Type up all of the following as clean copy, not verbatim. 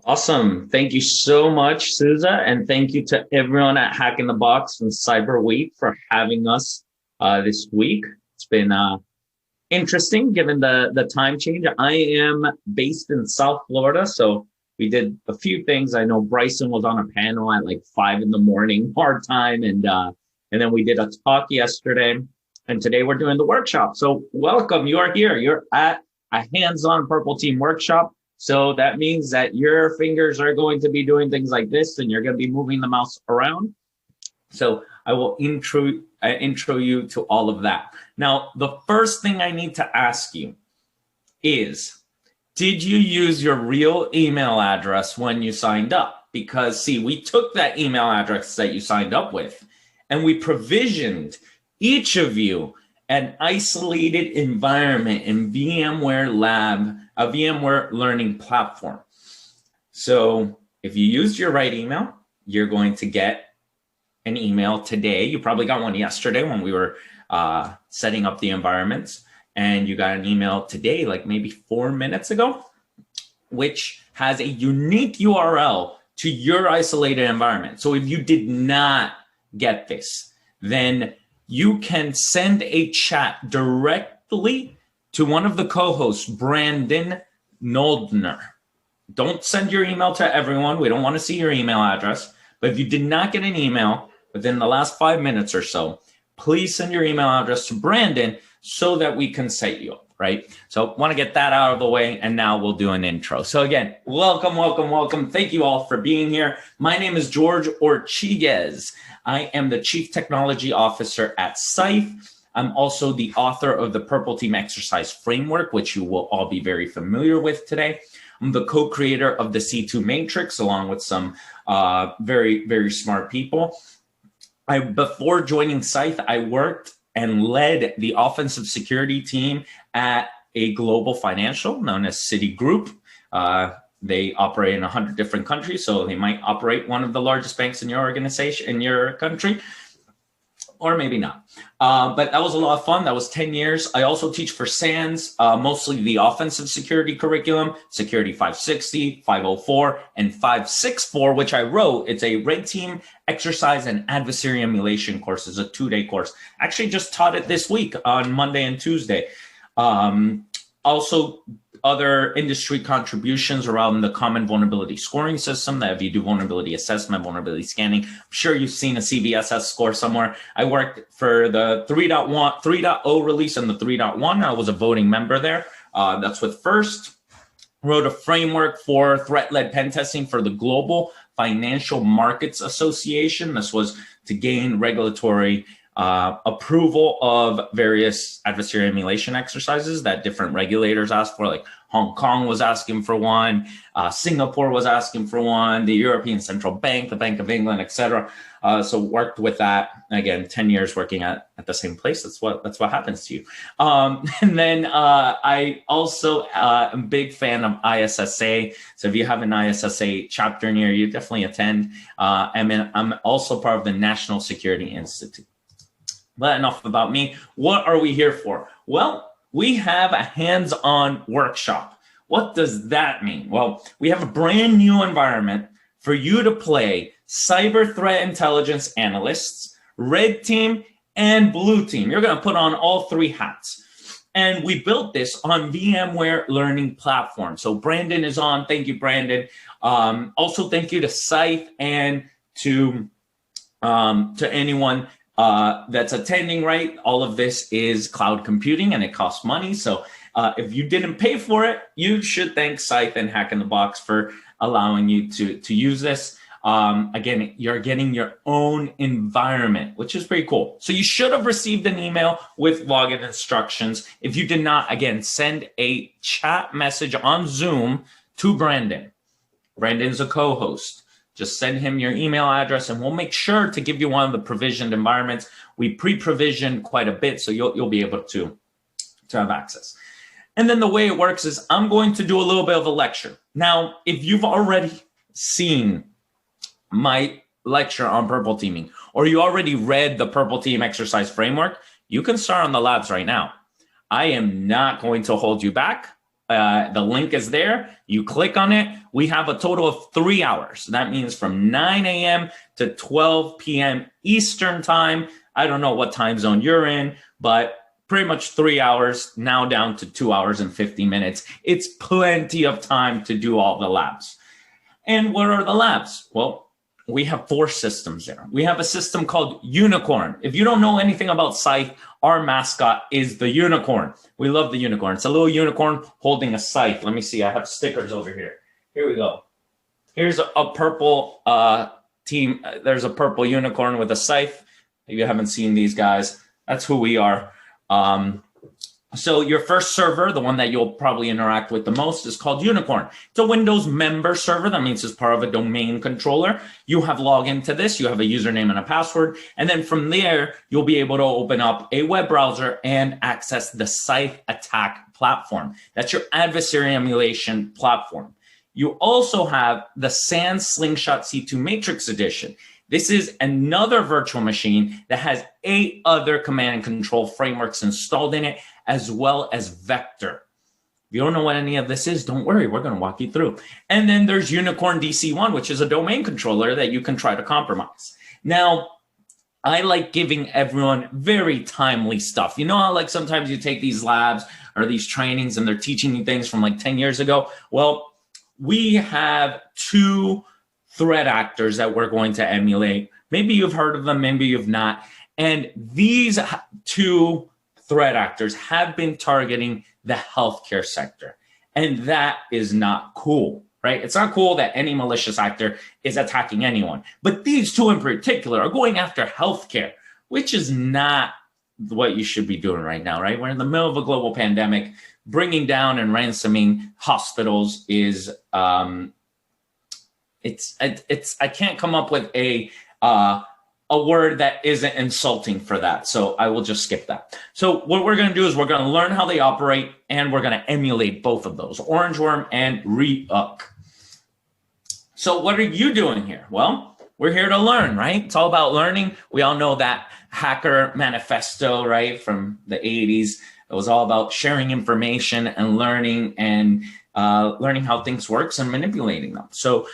Awesome. Thank you so much, Souza. And thank you to everyone at Hack in the Box and Cyber Week for having us this week. It's been interesting given the time change. I am based in South Florida, so we did a few things. I know Bryson was on a panel at like 5 in the morning our time, and then we did a talk yesterday, and today we're doing the workshop. So welcome, you are here. You're at a hands-on Purple Team workshop. So that means that your fingers are going to be doing things like this, and you're going to be moving the mouse around. So I will intro you to all of that. Now, the first thing I need to ask you is, did you use your real email address when you signed up? Because see, we took that email address that you signed up with, and we provisioned each of you an isolated environment in VMware Lab, a VMware learning platform. So if you used your right email, you're going to get an email today. You probably got one yesterday when we were setting up the environments, and you got an email today, like maybe 4 minutes ago, which has a unique URL to your isolated environment. So if you did not get this, then you can send a chat directly to one of the co-hosts, Brandon Noldner. Don't send your email to everyone. We don't want to see your email address. But if you did not get an email within the last 5 minutes or so, please send your email address to Brandon so that we can set you up, right? So want to get that out of the way, and now we'll do an intro. So again, welcome, welcome, welcome. Thank you all for being here. My name is George Orchiguez. I am the Chief Technology Officer at SCYTHE. I'm also the author of the Purple Team Exercise Framework, which you will all be very familiar with today. I'm the co-creator of the C2 Matrix, along with some very, very smart people. Before joining SCYTHE, I worked and led the offensive security team at a global financial known as Citigroup. They operate in 100 different countries, so they might operate one of the largest banks in your organization, in your country, or maybe not. But that was a lot of fun. That was 10 years. I also teach for SANS, mostly the offensive security curriculum, Security 560, 504, and 564, which I wrote. It's a red team exercise and adversary emulation course. It's a 2-day course. Actually just taught it this week on Monday and Tuesday. Also, other industry contributions around the common vulnerability scoring system, that if you do vulnerability assessment, vulnerability scanning, I'm sure you've seen a CVSS score somewhere. I worked for the 3.0 release and the 3.1. I was a voting member there. That's with FIRST. Wrote a framework for threat-led pen testing for the Global Financial Markets Association. This was to gain regulatory approval of various adversary emulation exercises that different regulators asked for, like Hong Kong was asking for one, Singapore was asking for one, the European Central Bank, the Bank of England, etc. So worked with that. Again, 10 years working at the same place. That's what happens to you. And then I also am a big fan of ISSA. So if you have an ISSA chapter near you, definitely attend. I'm also part of the National Security Institute. But enough about me. What are we here for? Well, we have a hands-on workshop. What does that mean? Well, we have a brand new environment for you to play cyber threat intelligence analysts, red team, and blue team. You're going to put on all 3 hats. And we built this on VMware Learning Platform. So Brandon is on. Thank you, Brandon. Also, thank you to SCYTHE and to anyone that's attending, right? All of this is cloud computing and it costs money. So if you didn't pay for it, you should thank SCYTHE and Hack in the Box for allowing you to use this. Again, you're getting your own environment, which is pretty cool. So you should have received an email with login instructions. If you did not, again, send a chat message on Zoom to Brandon. Brandon's a co-host. Just send him your email address and we'll make sure to give you one of the provisioned environments. We pre-provision quite a bit, so you'll be able to have access. And then the way it works is I'm going to do a little bit of a lecture. Now, if you've already seen my lecture on purple teaming, or you already read the Purple Team Exercise Framework, you can start on the labs right now. I am not going to hold you back. The link is there. You click on it. We have a total of 3 hours. That means from 9 a.m. to 12 p.m. Eastern time. I don't know what time zone you're in, but pretty much 3 hours, now down to 2 hours and 50 minutes. It's plenty of time to do all the labs. And what are the labs? Well, we have 4 systems there. We have a system called Unicorn. If you don't know anything about Scythe, our mascot is the unicorn. We love the unicorn. It's a little unicorn holding a scythe. Let me see. I have stickers over here. Here we go. Here's a purple team. There's a purple unicorn with a scythe. If you haven't seen these guys, that's who we are. So your first server, the one that you'll probably interact with the most, is called Unicorn. It's a Windows member server. That means it's part of a domain controller. You have login to this. You have a username and a password. And then from there, you'll be able to open up a web browser and access the SCYTHE attack platform. That's your adversary emulation platform. You also have the SANS Slingshot C2 Matrix Edition. This is another virtual machine that has 8 other command and control frameworks installed in it, as well as Vector. If you don't know what any of this is, don't worry, we're going to walk you through. And then there's Unicorn DC1, which is a domain controller that you can try to compromise. Now, I like giving everyone very timely stuff. You know how like sometimes you take these labs or these trainings and they're teaching you things from like 10 years ago? Well, we have 2 threat actors that we're going to emulate. Maybe you've heard of them, maybe you've not. And these 2 threat actors have been targeting the healthcare sector. And that is not cool, right? It's not cool that any malicious actor is attacking anyone. But these 2 in particular are going after healthcare, which is not what you should be doing right now, right? We're in the middle of a global pandemic. Bringing down and ransoming hospitals is, I can't come up with a word that isn't insulting for that. So I will just skip that. So what we're going to do is we're going to learn how they operate, and we're going to emulate both of those, Orange Worm and Re-UC. So what are you doing here? Well, we're here to learn, right? It's all about learning. We all know that hacker manifesto, right, from the 80s. It was all about sharing information and learning and learning how things works and manipulating them. So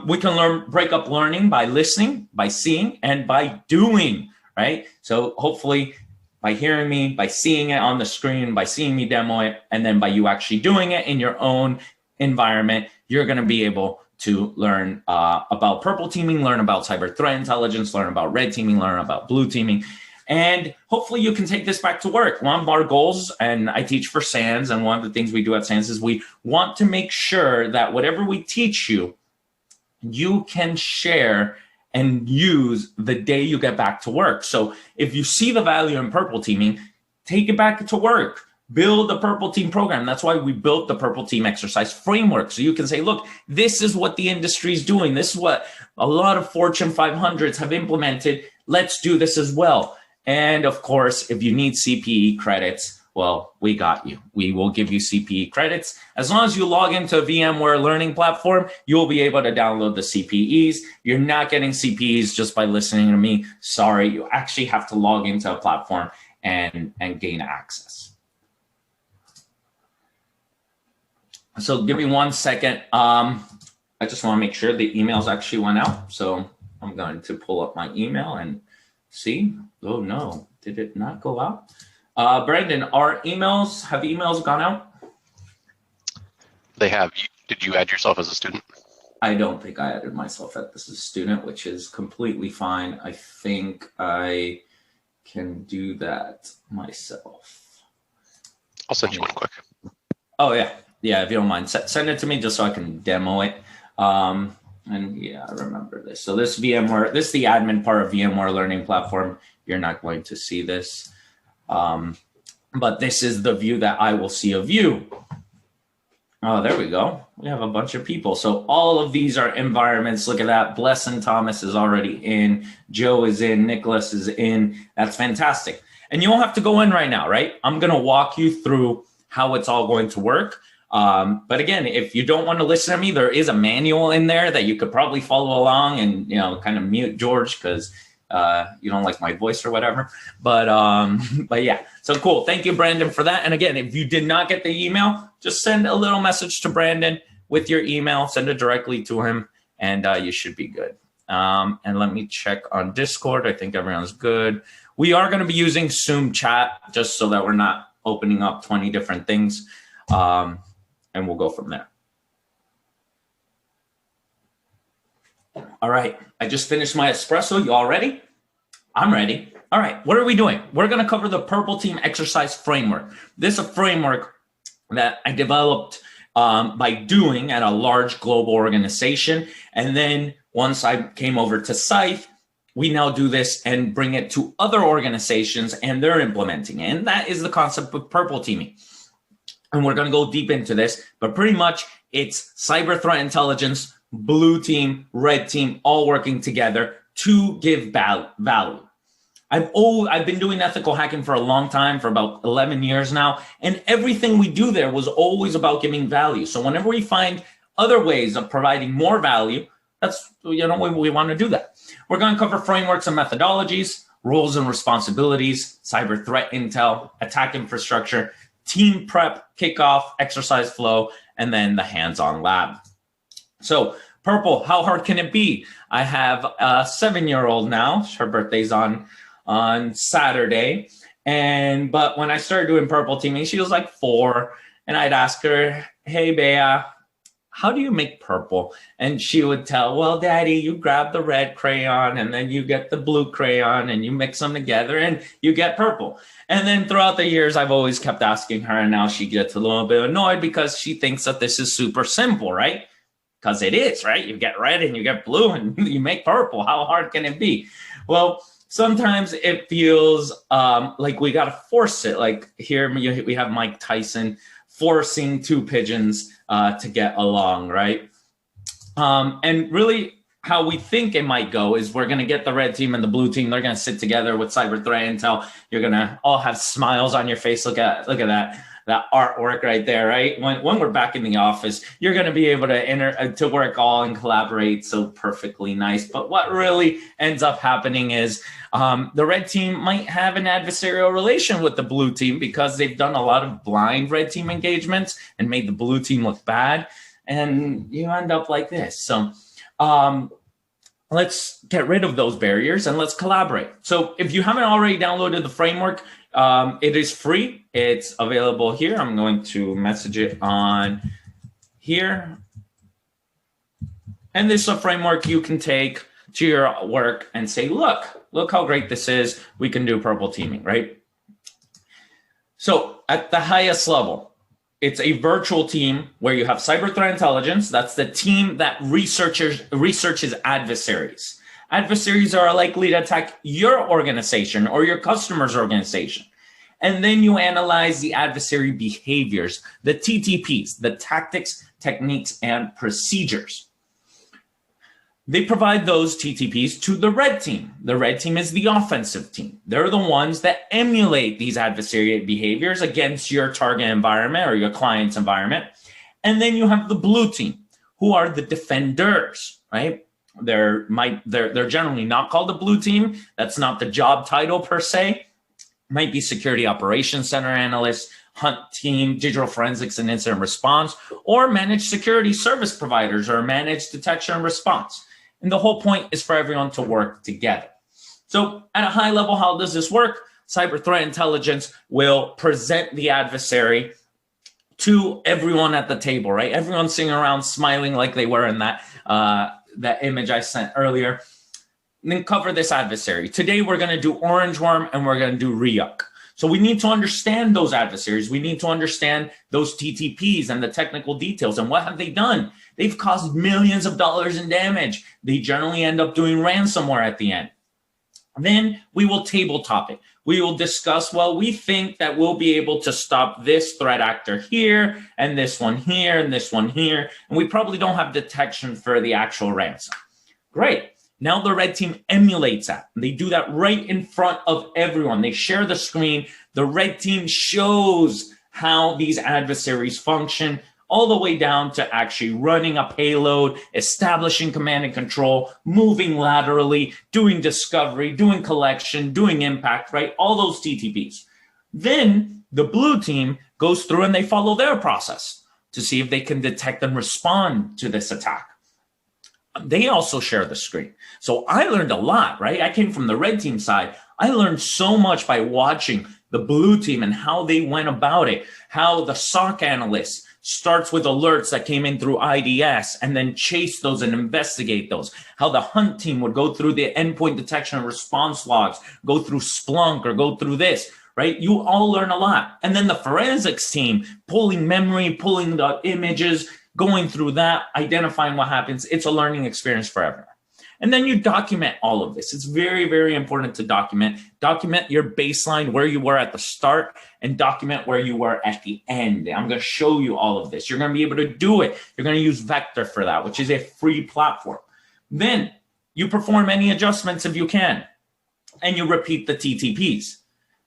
we can break up learning by listening, by seeing, and by doing, right? So hopefully by hearing me, by seeing it on the screen, by seeing me demo it, and then by you actually doing it in your own environment, you're going to be able to learn about purple teaming, learn about cyber threat intelligence, learn about red teaming, learn about blue teaming. And hopefully you can take this back to work. One of our goals, and I teach for SANS, and one of the things we do at SANS is we want to make sure that whatever we teach you, you can share and use the day you get back to work. So if you see the value in purple teaming, take it back to work. Build a purple team program. That's why we built the purple team exercise framework. So you can say, look, this is what the industry is doing. This is what a lot of Fortune 500s have implemented. Let's do this as well. And of course, if you need CPE credits, well, we got you. We will give you CPE credits. As long as you log into a VMware learning platform, you'll be able to download the CPEs. You're not getting CPEs just by listening to me. Sorry, you actually have to log into a platform and gain access. So give me 1 second. I just want to make sure the emails actually went out. So I'm going to pull up my email and see. Oh no, did it not go out? Brandon, have emails gone out? They have. Did you add yourself as a student? I don't think I added myself as a student, which is completely fine. I think I can do that myself. I'll send you one quick. Oh yeah. Yeah, if you don't mind, send it to me just so I can demo it. And yeah, I remember this. So this is the admin part of VMware Learning Platform. You're not going to see this. But this is the view that I will see of you. Oh, there we go. We have a bunch of people. So all of these are environments. Look at that. Bless and Thomas is already in. Joe is in. Nicholas is in. That's fantastic. And you don't have to go in right now, right? I'm going to walk you through how it's all going to work. But again, if you don't want to listen to me, there is a manual in there that you could probably follow along and, kind of mute George because you don't like my voice or whatever. But yeah, so cool. Thank you, Brandon, for that. And again, if you did not get the email, just send a little message to Brandon with your email, send it directly to him, and you should be good. And let me check on Discord. I think everyone's good. We are going to be using Zoom chat just so that we're not opening up 20 different things. And we'll go from there. All right, I just finished my espresso. You all ready? I'm ready. All right, what are we doing? We're going to cover the Purple Team Exercise Framework. This is a framework that I developed by doing at a large global organization. And then once I came over to SCYTHE, we now do this and bring it to other organizations, and they're implementing it. And that is the concept of purple teaming. And we're going to go deep into this, but pretty much it's cyber threat intelligence, blue team, red team, all working together to give value. I've been doing ethical hacking for a long time, for about 11 years now, and everything we do there was always about giving value. So whenever we find other ways of providing more value, that's, we want to do that. We're going to cover frameworks and methodologies, roles and responsibilities, cyber threat intel, attack infrastructure, team prep, kickoff, exercise flow, and then the hands-on lab. So Purple, how hard can it be? I have a 7-year-old now. Her birthday's on Saturday. But when I started doing purple teaming, she was like 4. And I'd ask her, hey, Bea, how do you make purple? And she would tell, well, Daddy, you grab the red crayon and then you get the blue crayon and you mix them together and you get purple. And then throughout the years, I've always kept asking her, and now she gets a little bit annoyed because she thinks that this is super simple, right? Because it is, right? You get red and you get blue and you make purple. How hard can it be? Well, sometimes it feels like we got to force it. Like here we have Mike Tyson forcing 2 pigeons to get along, right? And really how we think it might go is we're going to get the red team and the blue team. They're going to sit together with cyber threat intel. You're going to all have smiles on your face. Look at that artwork right there, right? When we're back in the office, you're going to be able to work all and collaborate so perfectly nice. But what really ends up happening is the red team might have an adversarial relation with the blue team because they've done a lot of blind red team engagements and made the blue team look bad. And you end up like this. So let's get rid of those barriers and let's collaborate. So if you haven't already downloaded the framework, it is free. It's available here. I'm going to message it on here. And this is a framework you can take to your work and say, look how great this is. We can do purple teaming, right? So at the highest level, it's a virtual team where you have cyber threat intelligence. That's the team that researches adversaries. Adversaries are likely to attack your organization or your customer's organization. And then you analyze the adversary behaviors, the TTPs, the tactics, techniques, and procedures. They provide those TTPs to the red team. The red team is the offensive team. They're the ones that emulate these adversary behaviors against your target environment or your client's environment. And then you have the blue team, who are the defenders, right? They're generally not called the blue team. That's not the job title per se. Might be security operations center analyst, hunt team, digital forensics and incident response, or managed security service providers or managed detection and response. And the whole point is for everyone to work together. So at a high level, how does this work? Cyber threat intelligence will present the adversary to everyone at the table, right? Everyone's sitting around smiling like they were in that image I sent earlier. And then cover this adversary. Today, we're going to do orange worm and we're going to do Ryuk. So we need to understand those adversaries. We need to understand those TTPs and the technical details. And what have they done? They've caused millions of dollars in damage. They generally end up doing ransomware at the end. Then we will tabletop it. We will discuss, well, we think that we'll be able to stop this threat actor here, and this one here, and this one here. And we probably don't have detection for the actual ransom. Great. Now the red team emulates that. They do that right in front of everyone. They share the screen. The red team shows how these adversaries function all the way down to actually running a payload, establishing command and control, moving laterally, doing discovery, doing collection, doing impact, right? All those TTPs. Then the blue team goes through and they follow their process to see if they can detect and respond to this attack. They also share the screen. So I learned a lot, right? I came from the red team side. I learned so much by watching the blue team and how they went about it, how the SOC analyst starts with alerts that came in through IDS and then chase those and investigate those, how the hunt team would go through the endpoint detection and response logs, go through Splunk or go through this, right? You all learn a lot. And then the forensics team, pulling memory, pulling the images, going through that, identifying what happens. It's a learning experience forever. And then you document all of this. It's very, very important to document. Document your baseline, where you were at the start, and document where you were at the end. I'm going to show you all of this. You're going to be able to do it. You're going to use Vector for that, which is a free platform. Then you perform any adjustments if you can, and you repeat the TTPs.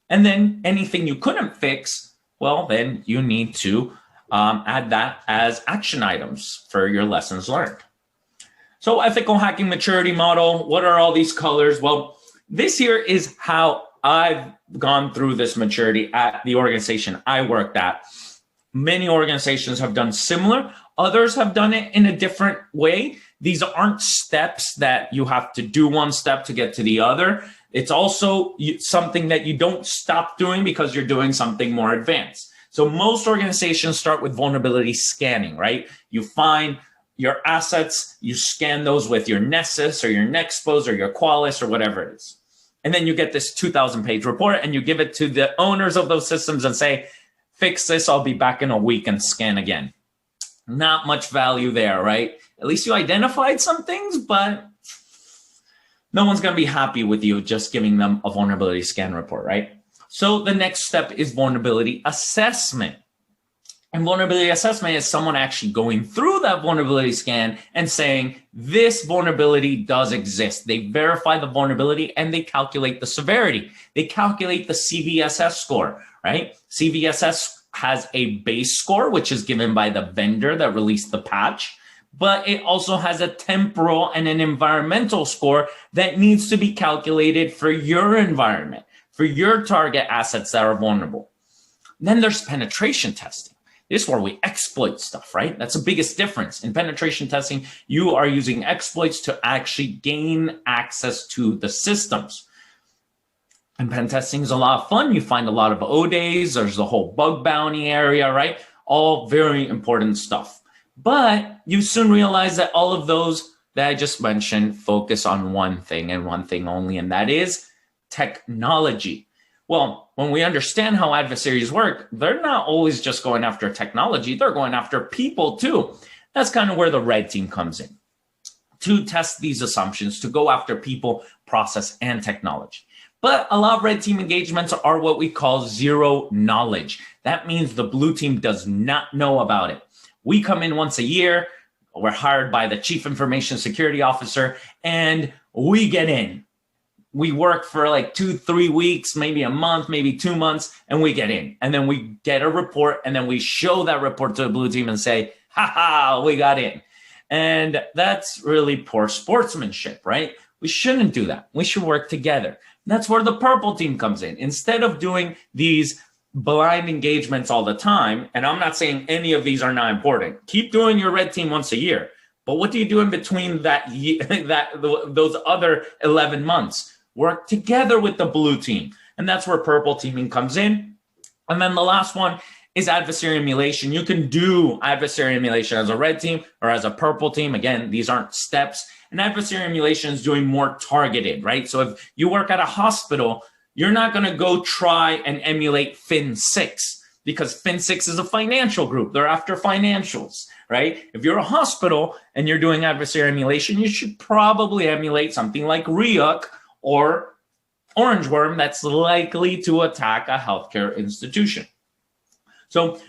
And then anything you couldn't fix, well, then you need to add that as action items for your lessons learned. So ethical hacking maturity model, what are all these colors? Well, this here is how I've gone through this maturity at the organization I worked at. Many organizations have done similar. Others have done it in a different way. These aren't steps that you have to do one step to get to the other. It's also something that you don't stop doing because you're doing something more advanced. So most organizations start with vulnerability scanning, right? You find your assets, you scan those with your Nessus or your Nexpose or your Qualys or whatever it is. And then you get this 2,000-page report and you give it to the owners of those systems and say, fix this, I'll be back in a week and scan again. Not much value there, right? At least you identified some things, but no one's going to be happy with you just giving them a vulnerability scan report, right? So the next step is vulnerability assessment. And vulnerability assessment is someone actually going through that vulnerability scan and saying, this vulnerability does exist. They verify the vulnerability and they calculate the severity. They calculate the CVSS score, right? CVSS has a base score, which is given by the vendor that released the patch, but it also has a temporal and an environmental score that needs to be calculated for your environment, for your target assets that are vulnerable. Then there's penetration testing. This is where we exploit stuff, right? That's the biggest difference. In penetration testing, you are using exploits to actually gain access to the systems. And pen testing is a lot of fun. You find a lot of O-days. There's the whole bug bounty area, right? All very important stuff. But you soon realize that all of those that I just mentioned focus on one thing and one thing only, and that is technology. Well, when we understand how adversaries work, they're not always just going after technology. They're going after people too. That's kind of where the red team comes in, to test these assumptions, to go after people, process, and technology. But a lot of red team engagements are what we call zero knowledge. That means the blue team does not know about it. We come in once a year. We're hired by the chief information security officer, and we get in. We work for like 2-3 weeks, maybe a month, maybe 2 months, and we get in. And then we get a report, and then we show that report to the blue team and say, ha ha, we got in. And that's really poor sportsmanship, right? We shouldn't do that. We should work together. And that's where the purple team comes in. Instead of doing these blind engagements all the time, and I'm not saying any of these are not important. Keep doing your red team once a year. But what do you do in between those other 11 months? Work together with the blue team. And that's where purple teaming comes in. And then the last one is adversary emulation. You can do adversary emulation as a red team or as a purple team. Again, these aren't steps. And adversary emulation is doing more targeted, right? So if you work at a hospital, you're not going to go try and emulate Fin6 because Fin6 is a financial group. They're after financials, right? If you're a hospital and you're doing adversary emulation, you should probably emulate something like Ryuk or Orange Worm that's likely to attack a healthcare institution. So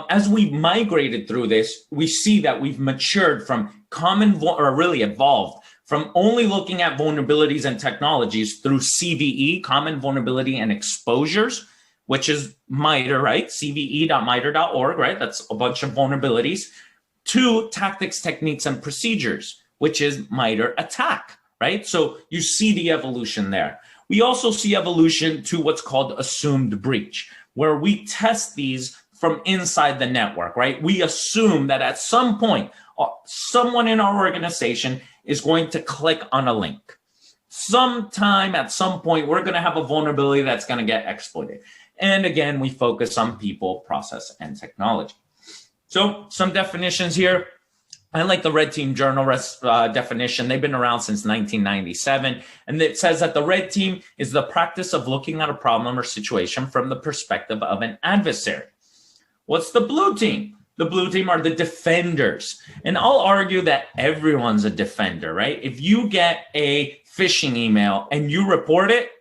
as we migrated through this, we see that we've matured from really evolved from only looking at vulnerabilities and technologies through CVE, common vulnerability and exposures. which is MITRE, right? cve.mitre.org, right? That's a bunch of vulnerabilities, to tactics, techniques, and procedures, which is MITRE ATT&CK, right? So you see the evolution there. We also see evolution to what's called assumed breach, where we test these from inside the network, right? We assume that at some point, someone in our organization is going to click on a link. Sometime at some point, we're going to have a vulnerability that's going to get exploited. And again, we focus on people, process, and technology. So some definitions here. I like the Red Team Journal definition. They've been around since 1997. And it says that the Red Team is the practice of looking at a problem or situation from the perspective of an adversary. What's the Blue Team? The Blue Team are the defenders. And I'll argue that everyone's a defender, right? If you get a phishing email and you report it,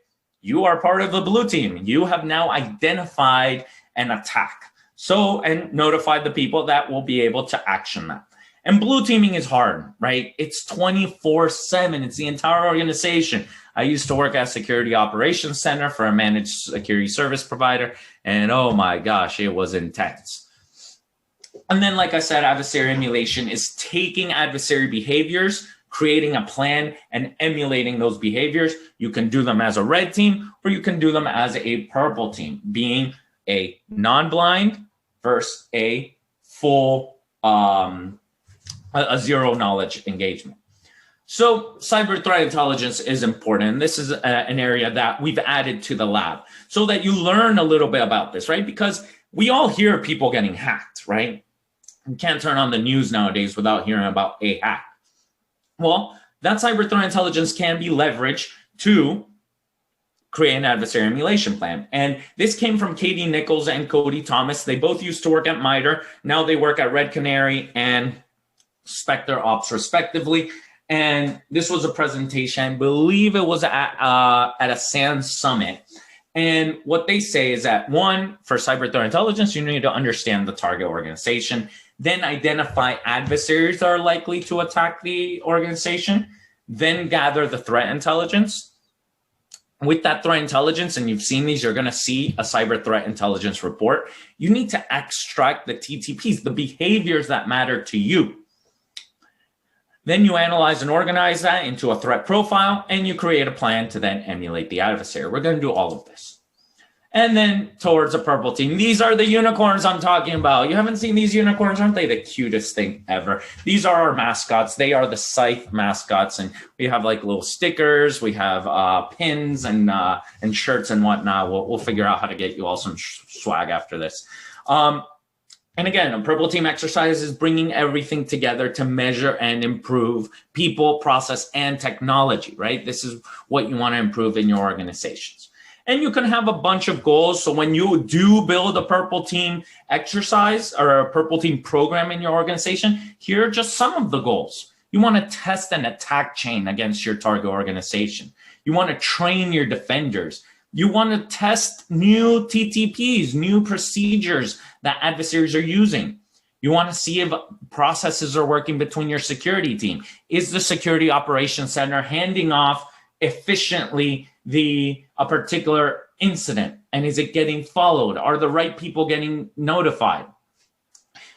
you are part of the Blue Team. You have now identified an attack. And notified the people that will be able to action that. And blue teaming is hard, right? It's 24/7. It's the entire organization. I used to work at Security Operations Center for a managed security service provider. And oh my gosh, it was intense. And then, like I said, adversary emulation is taking adversary behaviors, creating a plan, and emulating those behaviors. You can do them as a red team, or you can do them as a purple team, being a non-blind versus a full a zero knowledge engagement. So cyber threat intelligence is important. This is an area that we've added to the lab so that you learn a little bit about this, right? Because we all hear people getting hacked, right? You can't turn on the news nowadays without hearing about a hack. Well, that cyber threat intelligence can be leveraged to create an adversary emulation plan. And this came from Katie Nichols and Cody Thomas. They both used to work at MITRE. Now they work at Red Canary and Spectre Ops respectively. And this was a presentation, I believe it was at a SANS summit. And what they say is that, one, for cyber threat intelligence, you need to understand the target organization, then identify adversaries that are likely to attack the organization, then gather the threat intelligence. With that threat intelligence, and you've seen these, you're going to see a cyber threat intelligence report. You need to extract the TTPs, the behaviors that matter to you. Then you analyze and organize that into a threat profile, and you create a plan to then emulate the adversary. We're going to do all of this. And then towards a purple team. These are the unicorns I'm talking about. You haven't seen these unicorns? Aren't they the cutest thing ever? These are our mascots. They are the SCYTHE mascots. And we have like little stickers. We have pins and shirts and whatnot. We'll figure out how to get you all some swag after this. And again, a purple team exercise is bringing everything together to measure and improve people, process, and technology, right? This is what you want to improve in your organizations. And you can have a bunch of goals. So when you do build a purple team exercise or a purple team program in your organization, here are just some of the goals. You want to test an attack chain against your target organization. You want to train your defenders. You want to test new TTPs, new procedures that adversaries are using. You want to see if processes are working between your security team. Is the Security Operations Center handing off efficiently a particular incident? And is it getting followed? Are the right people getting notified?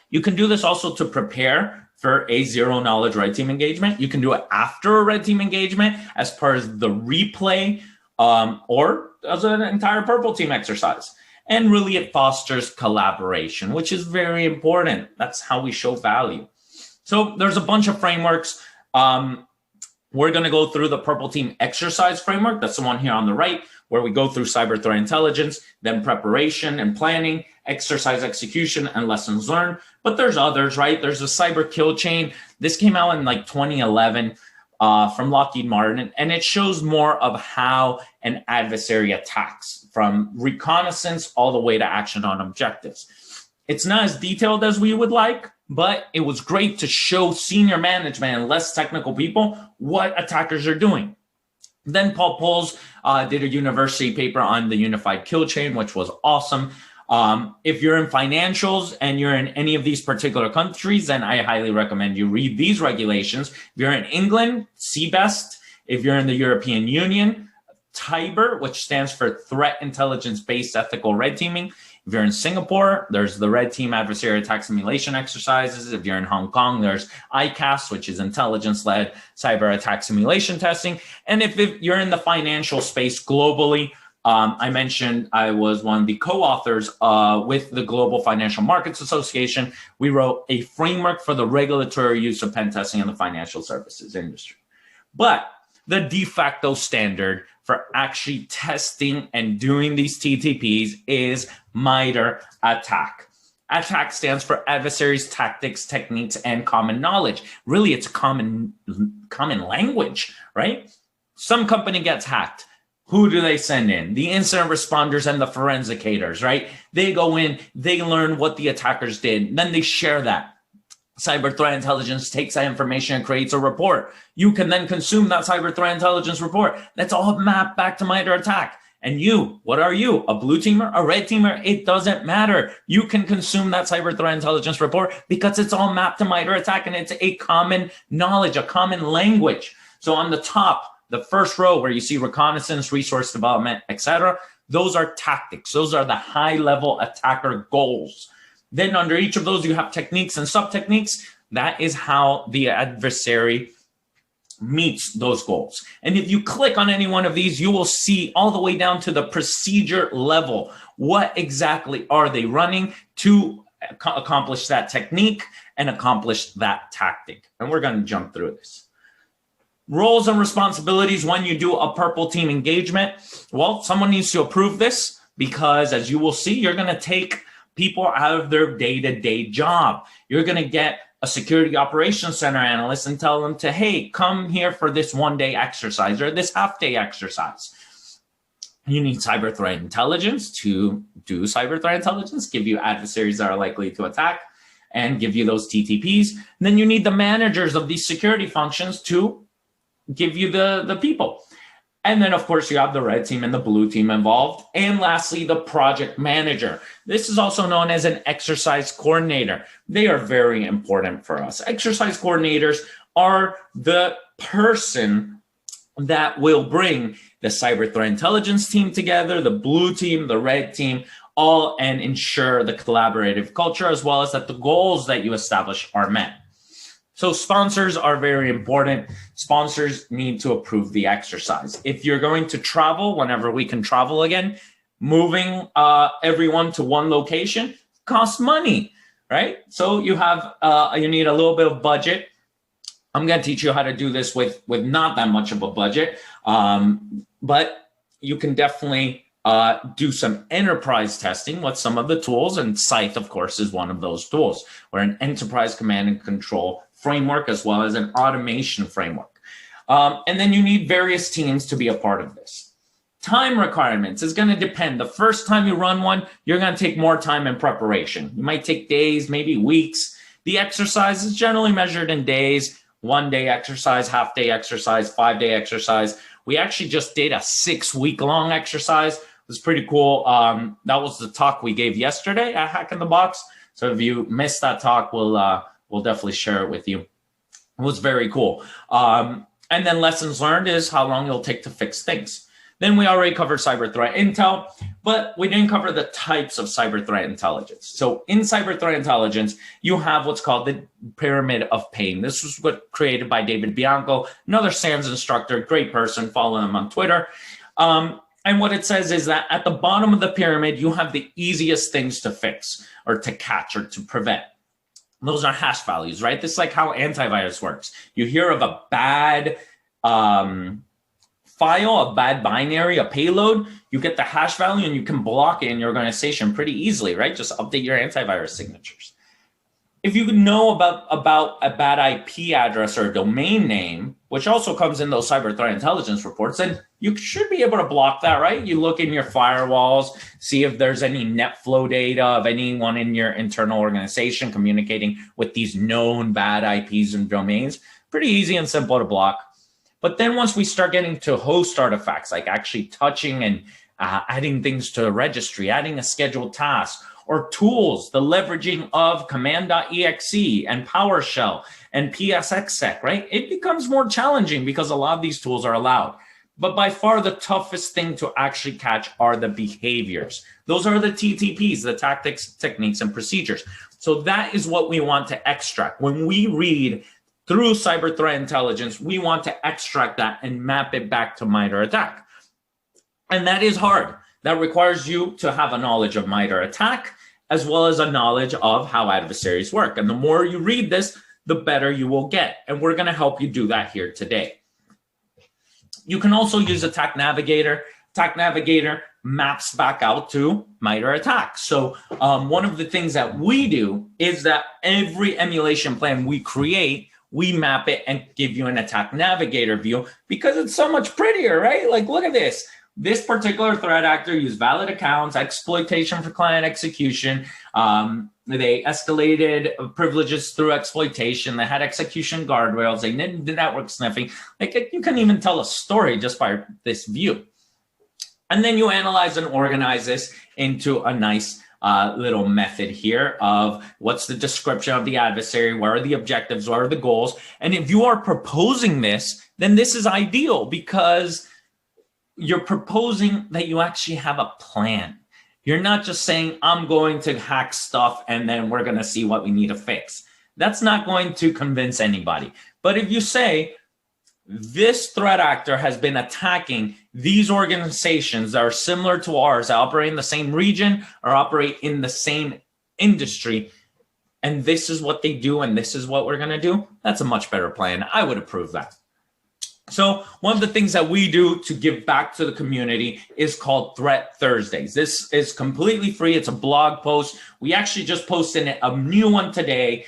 You can do this also to prepare for a zero knowledge red team engagement. You can do it after a red team engagement as part of the replay or as an entire purple team exercise. And really it fosters collaboration, which is very important. That's how we show value. So there's a bunch of frameworks. We're going to go through the purple team exercise framework. That's the one here on the right, where we go through cyber threat intelligence, then preparation and planning, exercise execution, and lessons learned. But there's others, right? There's a cyber kill chain. This came out in like 2011 from Lockheed Martin, and it shows more of how an adversary attacks, from reconnaissance all the way to action on objectives. It's not as detailed as we would like, but it was great to show senior management and less technical people what attackers are doing. Then Paul Poles did a university paper on the unified kill chain, which was awesome. If you're in financials and you're in any of these particular countries, then I highly recommend you read these regulations. If you're in England, CBEST. If you're in the European Union, TIBER, which stands for Threat Intelligence-Based Ethical Red Teaming. If you're in Singapore, there's the Red Team Adversary Attack Simulation exercises. If you're in Hong Kong, there's ICAS, which is Intelligence-Led Cyber Attack Simulation Testing. And if you're in the financial space globally, I mentioned I was one of the co-authors with the Global Financial Markets Association. We wrote a framework for the regulatory use of pen testing in the financial services industry. But the de facto standard for actually testing and doing these TTPs is MITRE ATT&CK. ATT&CK stands for Adversaries, Tactics, Techniques, and Common Knowledge. Really, it's common language, right? Some company gets hacked. Who do they send in? The incident responders and the forensicators, right? They go in, they learn what the attackers did, then they share that. Cyber threat intelligence takes that information and creates a report. You can then consume that cyber threat intelligence report. That's all mapped back to MITRE ATT&CK. And you, what are you? A blue teamer, a red teamer? It doesn't matter. You can consume that cyber threat intelligence report because it's all mapped to MITRE ATT&CK, and it's a common knowledge, a common language. So on the top, the first row where you see reconnaissance, resource development, etc., those are tactics. Those are the high-level attacker goals. Then under each of those, you have techniques and sub-techniques. That is how the adversary meets those goals. And if you click on any one of these, you will see all the way down to the procedure level. What exactly are they running to accomplish that technique and accomplish that tactic? And we're going to jump through this. Roles and responsibilities when you do a purple team engagement. Well, someone needs to approve this because, as you will see, you're going to take people out of their day-to-day job. You're going to get a security operations center analyst and tell them to, hey, come here for this one-day exercise or this half-day exercise. You need cyber threat intelligence to do cyber threat intelligence, give you adversaries that are likely to attack, and give you those TTPs. And then you need the managers of these security functions to give you the people. And then, of course, you have the red team and the blue team involved. And lastly, the project manager. This is also known as an exercise coordinator. They are very important for us. Exercise coordinators are the person that will bring the cyber threat intelligence team together, the blue team, the red team, all, and ensure the collaborative culture, as well as that the goals that you establish are met. So sponsors are very important. Sponsors need to approve the exercise. If you're going to travel, whenever we can travel again, moving everyone to one location costs money, right? So you have you need a little bit of budget. I'm going to teach you how to do this with not that much of a budget, but you can definitely do some enterprise testing with some of the tools, and SCYTHE, of course, is one of those tools. We're an enterprise command and control framework as well as an automation framework. And then you need various teams to be a part of this. Time requirements is going to depend. The first time you run one, you're going to take more time in preparation. You might take days, maybe weeks. The exercise is generally measured in days, 1 day exercise, half day exercise, 5 day exercise. We actually just did a 6-week-long exercise. It was pretty cool. That was the talk we gave yesterday at Hack in the Box. So if you missed that talk, we'll definitely share it with you. It was very cool. And then lessons learned is how long it'll take to fix things. Then we already covered cyber threat intel, but we didn't cover the types of cyber threat intelligence. So in cyber threat intelligence, you have what's called the pyramid of pain. This was what created by David Bianco, another SANS instructor, great person, follow him on Twitter. And what it says is that at the bottom of the pyramid, you have the easiest things to fix or to catch or to prevent. Those are hash values, right? This is like how antivirus works. You hear of a bad file, a bad binary, a payload, you get the hash value and you can block it in your organization pretty easily, right? Just update your antivirus signatures. If you know about a bad IP address or domain name, which also comes in those cyber threat intelligence reports, then you should be able to block that, right? You look in your firewalls, see if there's any net flow data of anyone in your internal organization communicating with these known bad IPs and domains. Pretty easy and simple to block. But then once we start getting to host artifacts, like actually touching and adding things to a registry, adding a scheduled task, or tools, the leveraging of command.exe and PowerShell and PSXSec, right? It becomes more challenging because a lot of these tools are allowed. But by far the toughest thing to actually catch are the behaviors. Those are the TTPs, the tactics, techniques, and procedures. So that is what we want to extract. When we read through cyber threat intelligence, we want to extract that and map it back to MITRE ATT&CK. And that is hard. That requires you to have a knowledge of MITRE ATT&CK as well as a knowledge of how adversaries work. And the more you read this, the better you will get. And we're going to help you do that here today. You can also use Attack Navigator. Attack Navigator maps back out to MITRE ATT&CK. So one of the things that we do is that every emulation plan we create, we map it and give you an Attack Navigator view because it's so much prettier, right? Like, look at this. This particular threat actor used valid accounts, exploitation for client execution. They escalated privileges through exploitation. They had execution guardrails. They did network sniffing. Like, you can even tell a story just by this view. And then you analyze and organize this into a nice little method here of what's the description of the adversary, what are the objectives, what are the goals. And if you are proposing this, then this is ideal because you're proposing that you actually have a plan. You're not just saying, I'm going to hack stuff and then we're going to see what we need to fix. That's not going to convince anybody. But if you say, this threat actor has been attacking these organizations that are similar to ours, that operate in the same region or operate in the same industry, and this is what they do and this is what we're going to do, that's a much better plan. I would approve that. So one of the things that we do to give back to the community is called Threat Thursdays. This is completely free. It's a blog post. We actually just posted a new one today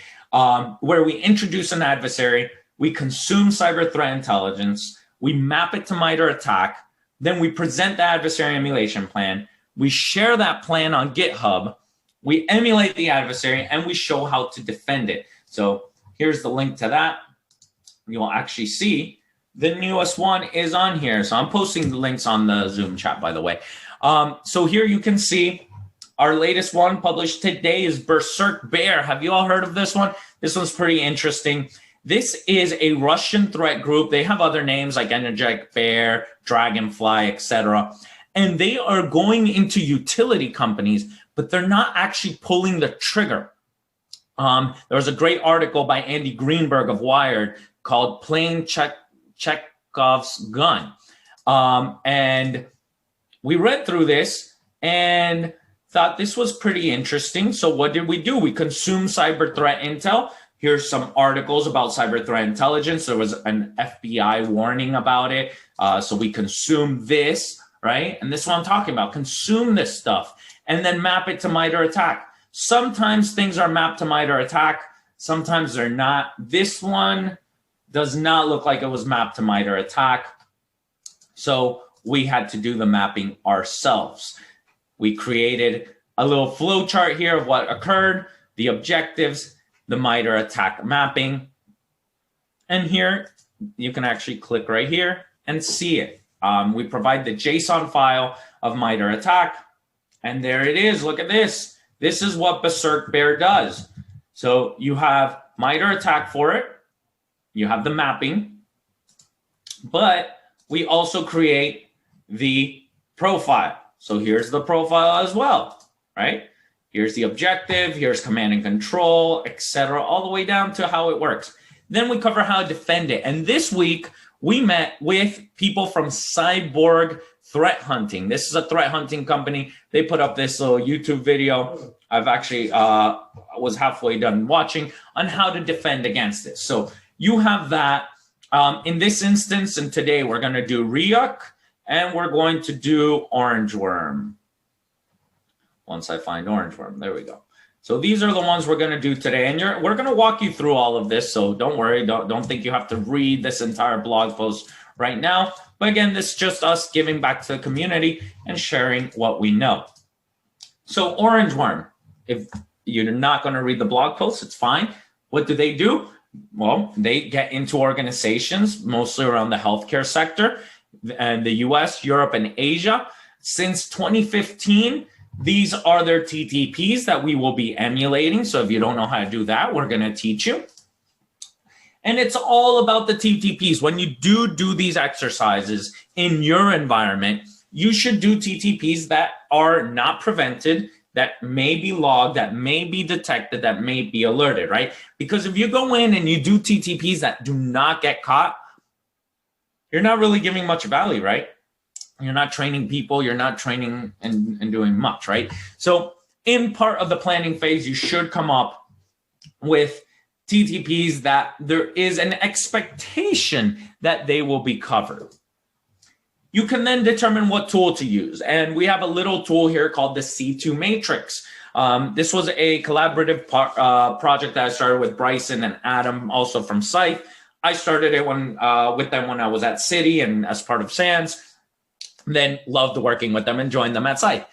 where we introduce an adversary. We consume cyber threat intelligence. We map it to MITRE ATT&CK. Then we present the adversary emulation plan. We share that plan on GitHub. We emulate the adversary and we show how to defend it. So here's the link to that. You'll actually see the newest one is on here. So I'm posting the links on the Zoom chat, by the way. So here you can see our latest one published today is Berserk Bear. Have you all heard of this one? This one's pretty interesting. This is a Russian threat group. They have other names like Energetic Bear, Dragonfly, etc. And they are going into utility companies, but they're not actually pulling the trigger. There was a great article by Andy Greenberg of Wired called Plain Chekhov's Gun. And we read through this and thought this was pretty interesting. So what did we do? We consumed cyber threat intel. Here's some articles about cyber threat intelligence. There was an FBI warning about it. So we consume this, right? And this is what I'm talking about. Consume this stuff and then map it to MITRE ATT&CK. Sometimes things are mapped to MITRE ATT&CK. Sometimes they're not. This one does not look like it was mapped to MITRE ATT&CK. So we had to do the mapping ourselves. We created a little flow chart here of what occurred, the objectives, the MITRE ATT&CK mapping. And here, you can actually click right here and see it. We provide the JSON file of MITRE ATT&CK. And there it is. Look at this. This is what Berserk Bear does. So you have MITRE ATT&CK for it. You have the mapping. But we also create the profile. So here's the profile as well, right? Here's the objective, here's command and control, etc., all the way down to how it works. Then we cover how to defend it. And this week, we met with people from Cyborg Threat Hunting. This is a threat hunting company. They put up this little YouTube video. I've actually was halfway done watching on how to defend against this. So you have that. In this instance, and today we're going to do Ryuk, and we're going to do Orange Worm. Once I find Orange Worm, there we go. So these are the ones we're going to do today, and we're going to walk you through all of this. So don't worry, don't think you have to read this entire blog post right now. But again, this is just us giving back to the community and sharing what we know. So Orange Worm, if you're not going to read the blog post, it's fine. What do? Well, they get into organizations, mostly around the healthcare sector, and the US, Europe, and Asia. Since 2015, these are their TTPs that we will be emulating. So if you don't know how to do that, we're going to teach you. And it's all about the TTPs. When you do these exercises in your environment, you should do TTPs that are not prevented, that may be logged, that may be detected, that may be alerted, right? Because if you go in and you do TTPs that do not get caught, you're not really giving much value, right? You're not training people, you're not training and doing much, right? So in part of the planning phase, you should come up with TTPs that there is an expectation that they will be covered. You can then determine what tool to use. And we have a little tool here called the C2 matrix. This was a collaborative project that I started with Bryson and Adam, also from SCYTHE. I started it with them when I was at City and as part of SANS. Then loved working with them and joined them at SCYTHE.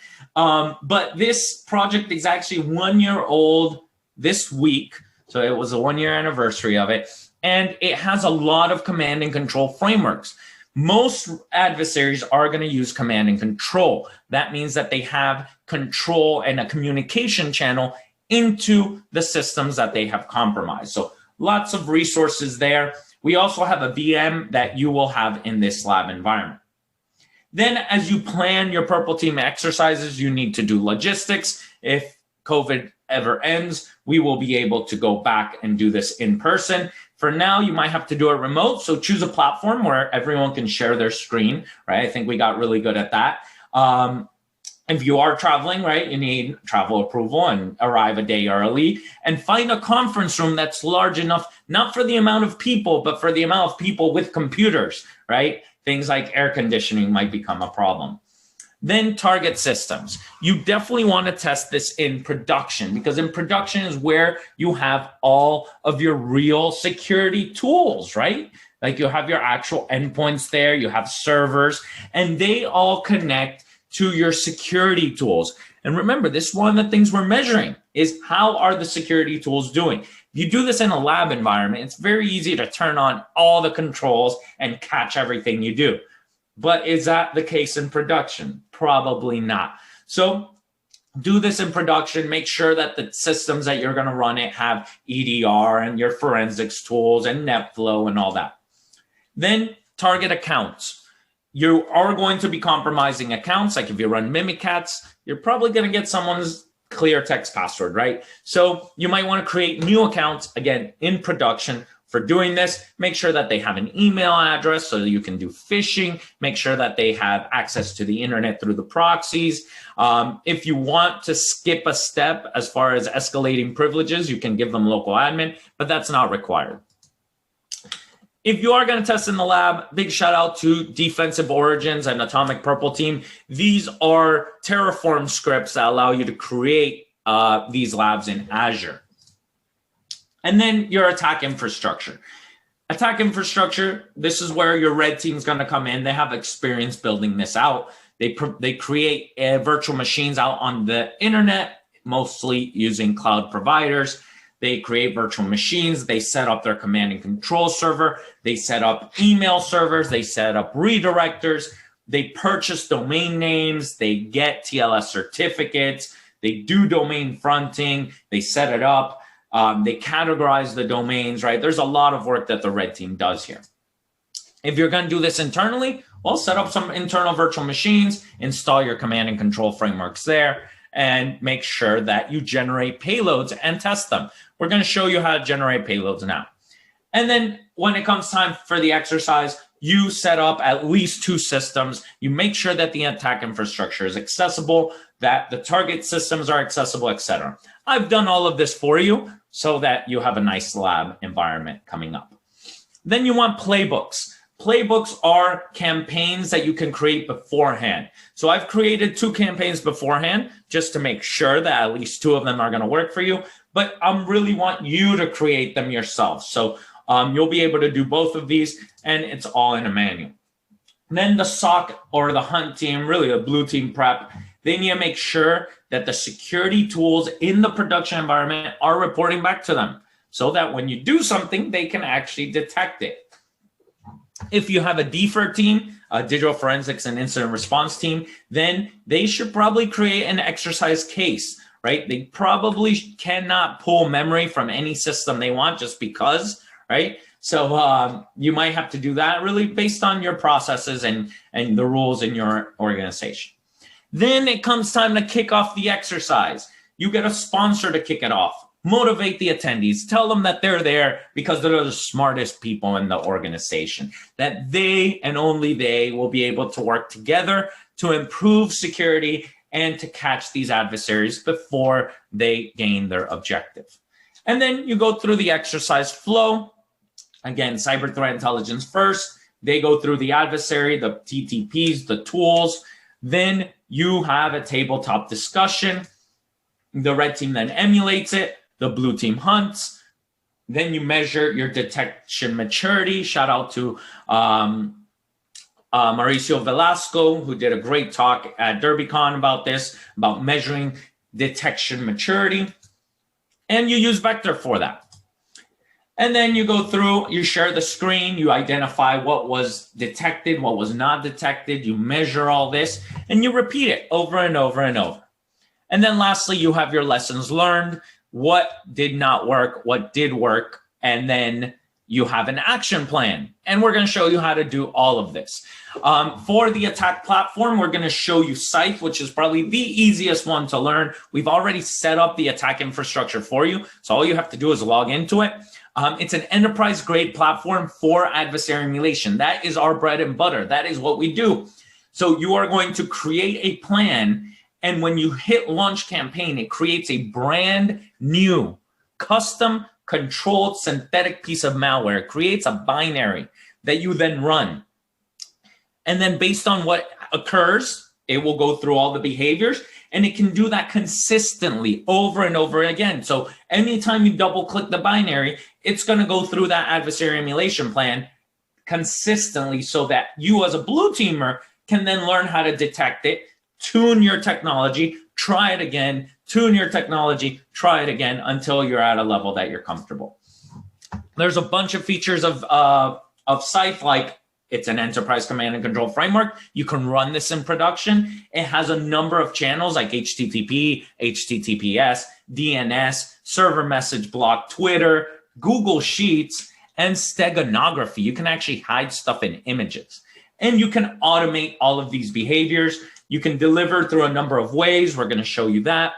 But this project is actually 1 year old this week. So it was a 1 year anniversary of it. And it has a lot of command and control frameworks. Most adversaries are going to use command and control. That means that they have control and a communication channel into the systems that they have compromised. So lots of resources there. We also have a VM that you will have in this lab environment. Then as you plan your Purple Team exercises, you need to do logistics. If COVID ever ends, we will be able to go back and do this in person. For now, you might have to do it remote. So choose a platform where everyone can share their screen, right? I think we got really good at that. If you are traveling, right, you need travel approval and arrive a day early, and find a conference room that's large enough, not for the amount of people, but for the amount of people with computers, right? Things like air conditioning might become a problem. Then target systems. You definitely want to test this in production, because in production is where you have all of your real security tools, right? Like you have your actual endpoints there, you have servers, and they all connect to your security tools. And remember, this is one of the things we're measuring is how are the security tools doing? If you do this in a lab environment, it's very easy to turn on all the controls and catch everything you do. But is that the case in production? Probably not. So do this in production. Make sure that the systems that you're going to run it have EDR and your forensics tools and NetFlow and all that. Then target accounts. You are going to be compromising accounts. Like if you run Mimikatz, you're probably going to get someone's clear text password, right? So you might want to create new accounts, again, in production. For doing this, make sure that they have an email address so that you can do phishing. Make sure that they have access to the internet through the proxies. If you want to skip a step as far as escalating privileges, you can give them local admin, but that's not required. If you are going to test in the lab, big shout out to Defensive Origins and Atomic Purple Team. These are Terraform scripts that allow you to create these labs in Azure. And then your attack infrastructure. Attack infrastructure, this is where your red team is going to come in. They have experience building this out. They create virtual machines out on the internet, mostly using cloud providers. They create virtual machines. They set up their command and control server. They set up email servers. They set up redirectors. They purchase domain names. They get TLS certificates. They do domain fronting. They set it up. They categorize the domains, right? There's a lot of work that the red team does here. If you're going to do this internally, well, set up some internal virtual machines, install your command and control frameworks there, and make sure that you generate payloads and test them. We're going to show you how to generate payloads now. And then when it comes time for the exercise, you set up at least 2 systems. You make sure that the attack infrastructure is accessible, that the target systems are accessible, etc. I've done all of this for you so that you have a nice lab environment coming up. Then you want playbooks. Playbooks are campaigns that you can create beforehand. So I've created 2 campaigns beforehand just to make sure that at least 2 of them are going to work for you. But I really want you to create them yourself. So you'll be able to do both of these, and it's all in a manual. And then the SOC or the hunt team, really the blue team prep, they need to make sure that the security tools in the production environment are reporting back to them so that when you do something, they can actually detect it. If you have a DFIR team, a digital forensics and incident response team, then they should probably create an exercise case, right? They probably cannot pull memory from any system they want just because, right? So you might have to do that really based on your processes and the rules in your organization. Then it comes time to kick off the exercise. You get a sponsor to kick it off. Motivate the attendees. Tell them that they're there because they're the smartest people in the organization, that they and only they will be able to work together to improve security and to catch these adversaries before they gain their objective. And then you go through the exercise flow. Again, cyber threat intelligence first. They go through the adversary, the TTPs, the tools. Then you have a tabletop discussion. The red team then emulates it. The blue team hunts. Then you measure your detection maturity. Shout out to Mauricio Velasco, who did a great talk at DerbyCon about this, about measuring detection maturity. And you use Vector for that. And then you go through, you share the screen, you identify what was detected, what was not detected, you measure all this, and you repeat it over and over and over. And then lastly, you have your lessons learned, what did not work, what did work, and then you have an action plan. And we're going to show you how to do all of this. For the attack platform, we're going to show you SCYTHE, which is probably the easiest one to learn. We've already set up the attack infrastructure for you, so all you have to do is log into it. It's an enterprise-grade platform for adversary emulation. That is our bread and butter. That is what we do. So you are going to create a plan, and when you hit launch campaign, it creates a brand new, custom, controlled, synthetic piece of malware. It creates a binary that you then run. And then based on what occurs, it will go through all the behaviors, and it can do that consistently over and over again. So anytime you double click the binary, it's going to go through that adversary emulation plan consistently so that you as a blue teamer can then learn how to detect it, tune your technology, try it again, tune your technology, try it again until you're at a level that you're comfortable. There's a bunch of features of SCYTHE, like it's an enterprise command and control framework. You can run this in production. It has a number of channels like HTTP, HTTPS, DNS, server message block, Twitter, Google Sheets, and steganography. You can actually hide stuff in images. And you can automate all of these behaviors. You can deliver through a number of ways. We're going to show you that.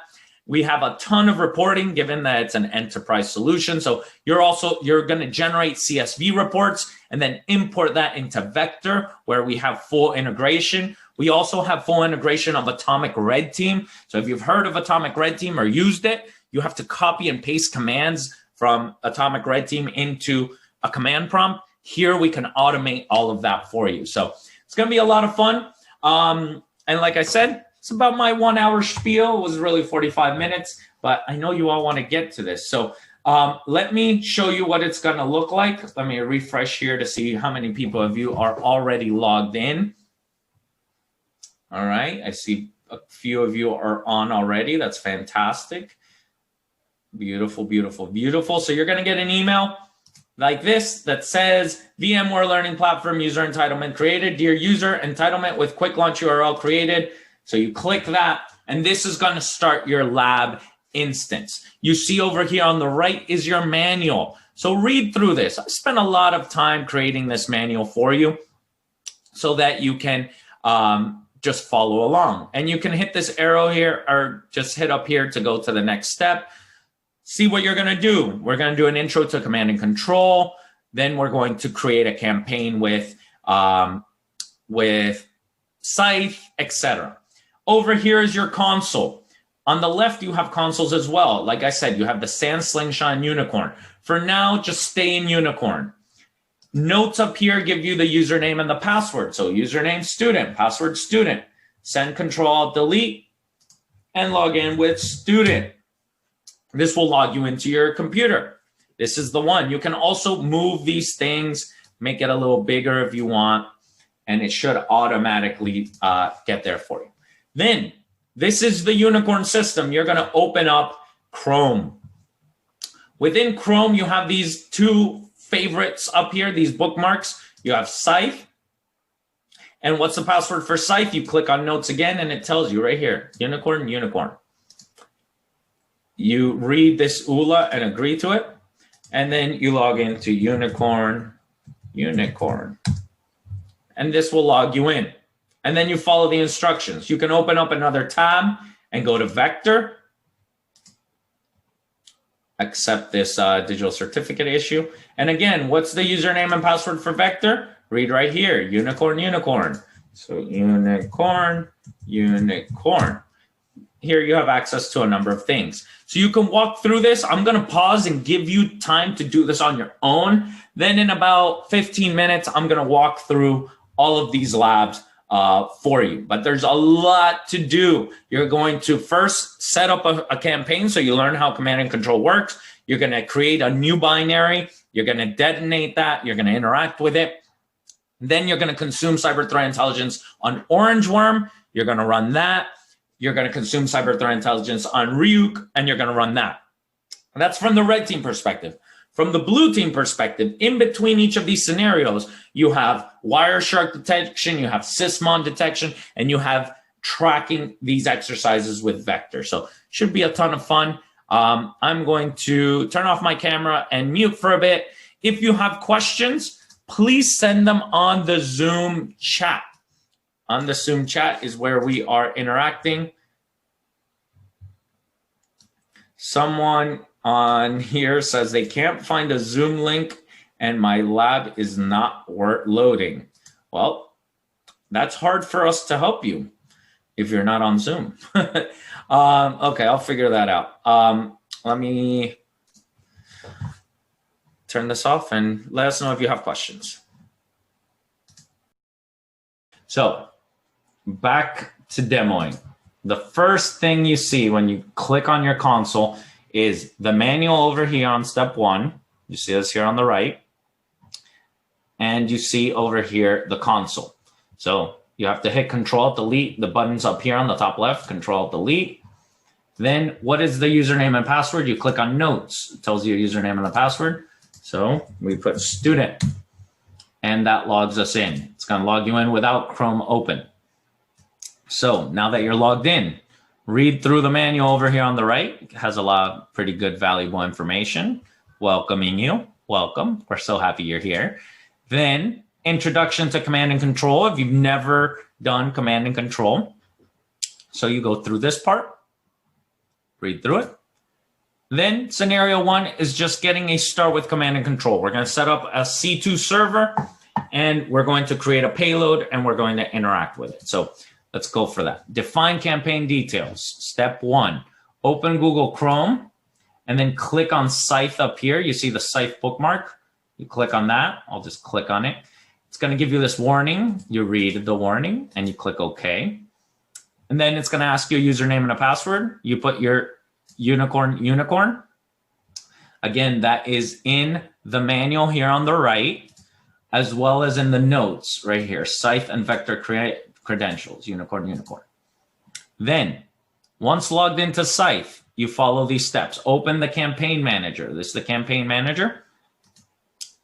We have a ton of reporting given that it's an enterprise solution. So you're going to generate CSV reports and then import that into Vector, where we have full integration. We also have full integration of Atomic Red Team. So if you've heard of Atomic Red Team or used it, you have to copy and paste commands from Atomic Red Team into a command prompt. Here we can automate all of that for you. So it's going to be a lot of fun. And like I said, it's about my 1 hour spiel. It was really 45 minutes, but I know you all want to get to this. So let me show you what it's going to look like. Let me refresh here to see how many people of you are already logged in. All right. I see a few of you are on already. That's fantastic. Beautiful, beautiful, beautiful. So you're going to get an email like this that says VMware Learning Platform user entitlement created. Dear user, entitlement with quick launch URL created. So you click that, and this is going to start your lab instance. You see over here on the right is your manual. So read through this. I spent a lot of time creating this manual for you so that you can just follow along. And you can hit this arrow here or just hit up here to go to the next step. See what you're going to do. We're going to do an intro to command and control. Then we're going to create a campaign with SCYTHE, etc. Over here is your console. On the left, you have consoles as well. Like I said, you have the Sand, Slingshot, and Unicorn. For now, just stay in Unicorn. Notes up here give you the username and the password. So username student, password student. Send Control Delete and log in with student. This will log you into your computer. This is the one. You can also move these things, make it a little bigger if you want, and it should automatically get there for you. Then, this is the Unicorn system. You're going to open up Chrome. Within Chrome, you have these two favorites up here, these bookmarks. You have SCYTHE. And what's the password for SCYTHE? You click on Notes again, and it tells you right here, Unicorn, Unicorn. You read this ULA and agree to it. and then you log into unicorn, and this will log you in. And then you follow the instructions. You can open up another tab and go to vector, accept this digital certificate issue. And again, what's the username and password for vector? Read right here, unicorn. So unicorn. Here you have access to a number of things. So you can walk through this. I'm going to pause and give you time to do this on your own. Then in about 15 minutes, I'm going to walk through all of these labs for you. But there's a lot to do. You're going to first set up a campaign so you learn how command and control works. You're going to create a new binary. You're going to detonate that. You're going to interact with it. Then you're going to consume cyber threat intelligence on Orange Worm. You're going to run that. You're going to consume cyber threat intelligence on Ryuk, and you're going to run that. And that's from the red team perspective. From the blue team perspective, in between each of these scenarios, you have WireShark detection, you have Sysmon detection, and you have tracking these exercises with Vector. So should be a ton of fun. I'm going to turn off my camera and mute for a bit. If you have questions, please send them on the Zoom chat. On the Zoom chat is where we are interacting. Someone on here says they can't find a Zoom link and my lab is not loading. Well, that's hard for us to help you if you're not on Zoom. Okay, I'll figure that out. Let me turn this off and let us know if you have questions. So back to demoing. The first thing you see when you click on your console is the manual over here on step 1. You see this here on the right. And you see over here the console. So you have to hit Control-Delete. The button's up here on the top left, Control-Delete. Then what is the username and password? You click on Notes. It tells you your username and the password. So we put student. And that logs us in. It's going to log you in without Chrome open. So now that you're logged in, read through the manual over here on the right. It has a lot of pretty good, valuable information. Welcoming you. Welcome. We're so happy you're here. Then introduction to command and control. If you've never done command and control. So you go through this part, read through it. Then scenario 1 is just getting a start with command and control. We're going to set up a C2 server and we're going to create a payload and we're going to interact with it. So let's go for that. Define campaign details. Step 1, open Google Chrome and then click on SCYTHE up here. You see the SCYTHE bookmark. You click on that. I'll just click on it. It's going to give you this warning. You read the warning and you click OK. And then it's going to ask you a username and a password. You put your unicorn. Again, that is in the manual here on the right, as well as in the notes right here, SCYTHE and Vector credentials, unicorn. Then, once logged into SCYTHE, you follow these steps. Open the campaign manager. This is the campaign manager.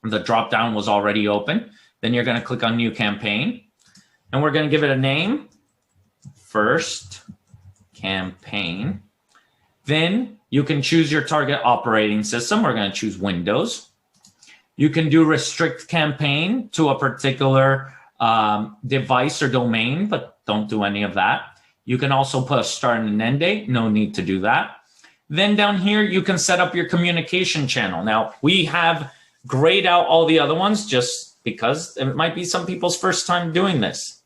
The drop-down was already open. Then you're going to click on New Campaign, and we're going to give it a name, First Campaign. Then you can choose your target operating system. We're going to choose Windows. You can do restrict campaign to a particular device or domain, but don't do any of that. You can also put a start and an end date. No need to do that. Then down here, you can set up your communication channel. Now, we have grayed out all the other ones just because it might be some people's first time doing this.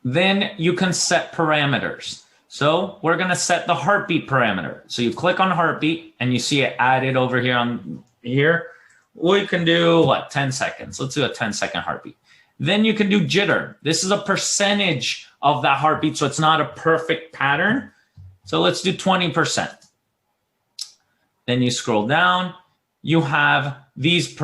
Then you can set parameters. So we're going to set the heartbeat parameter. So you click on heartbeat and you see it added over here on here. We can do what, 10 seconds. Let's do a 10-second heartbeat. Then you can do jitter. This is a percentage of that heartbeat, so it's not a perfect pattern. So let's do 20%. Then you scroll down. You have these